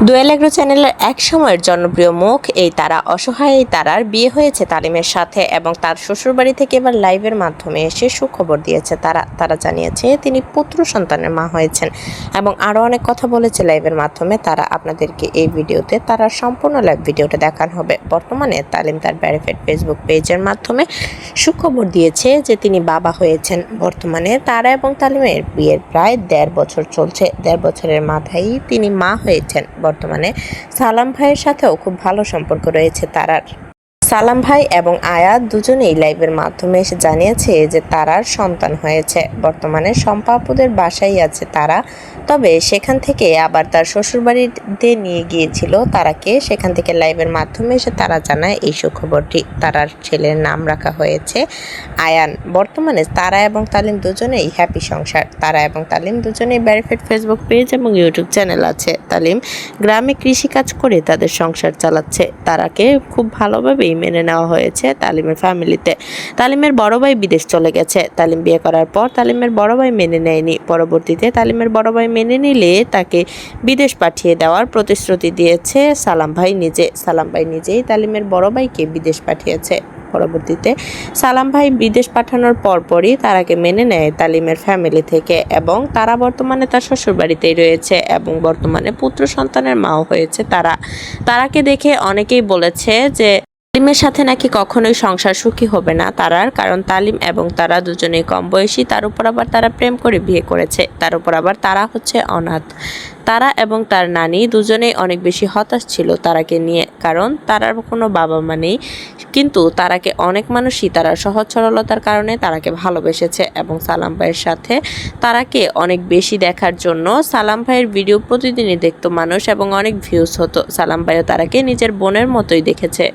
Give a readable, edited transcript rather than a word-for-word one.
দোয়েল agro চ্যানেলের এক সময়ের জনপ্রিয় মুখ এই তারা। অসহায় এই তারার বিয়ে হয়েছে তালিমের সাথে এবং তার শ্বশুরবাড়ি থেকে এবার লাইভের মাধ্যমে এসে সুখবর দিয়েছে তারা জানিয়েছে তিনি পুত্র সন্তানের মা হয়েছেন এবং আরও অনেক কথা বলেছে লাইভের মাধ্যমে তারা। আপনাদেরকে এই ভিডিওতে তারার সম্পূর্ণ লাইভ ভিডিওটা দেখানো হবে। বর্তমানে তালিম তার ভেরিফাইড ফেসবুক পেজের মাধ্যমে সুখবর দিয়েছে যে তিনি বাবা হয়েছেন। বর্তমানে তারা এবং তালিমের বিয়ের প্রায় ১.৫ বছর চলছে। ১.৫ বছরের মাথায় তিনি মা হয়েছেন। বর্তমানে সালাম ভাইয়ের সাথেও খুব ভালো সম্পর্ক রয়েছে তারার। সালাম ভাই এবং আয়াত দুজনেই লাইভের মাধ্যমে এসে জানিয়েছে যে তারার সন্তান হয়েছে। বর্তমানে শম্পা আপুদের বাসায় আছে তারা, তবে সেখান থেকে আবার তার শ্বশুরবাড়িতে নিয়ে গিয়েছিল তারাকে। সেখান থেকে লাইভের মাধ্যমে এসে তারা জানায় এই সুখবরটি। তারার ছেলের নাম রাখা হয়েছে আয়ান। বর্তমানে তারা এবং তালিম দুজনেই হ্যাপি সংসার। তারা এবং তালিম দুজনেই ভেরিফাইড ফেসবুক পেজ এবং ইউটিউব চ্যানেল আছে। তালিম গ্রামে কৃষিকাজ করে তাদের সংসার চালাচ্ছে। তারাকে খুব ভালোভাবেই মেনে নেওয়া হয়েছে তালিমের ফ্যামিলিতে। তালিমের বড় ভাই বিদেশ চলে গেছে। তালিম বিয়ে করার পর তালিমের বড় ভাই মেনে নেয়নি। পরবর্তীতে তালিমের বড় ভাই মেনে নিলে তাকে বিদেশ পাঠিয়ে দেওয়ার প্রতিশ্রুতি দিয়েছে সালাম ভাই নিজে। সালাম ভাই নিজেই তালিমের বড় ভাইকে বিদেশ পাঠিয়েছে। পরবর্তীতে সালাম ভাই বিদেশ পাঠানোর পরপরই তারাকে মেনে নেয় তালিমের ফ্যামিলি থেকে এবং তারা বর্তমানে তার শ্বশুরবাড়িতেই রয়েছে এবং বর্তমানে পুত্র সন্তানের মাও হয়েছে তারাকে দেখে অনেকেই বলেছে যে তালিমের সাথে নাকি কখনোই সংসার সুখী হবে না তারার, কারণ তালিম এবং তারা দুজনেই কম বয়সী। তার উপর আবার তারা প্রেম করে বিয়ে করেছে। তার উপর আবার তারা হচ্ছে অনাথ। তারা এবং তার নানি দুজনেই অনেক বেশি হতাশ ছিল তারাকে নিয়ে, কারণ তারার কোনো বাবা মা নেই। কিন্তু তারাকে অনেক মানুষই তারার সহজ সরলতার কারণে তারাকে ভালোবেসেছে এবং সালাম ভাইয়ের সাথে তারাকে অনেক বেশি দেখার জন্য সালাম ভাইয়ের ভিডিও প্রতিদিনই দেখতো মানুষ এবং অনেক ভিউজ হতো। সালাম ভাইও তারাকে নিজের বোনের মতোই দেখেছে।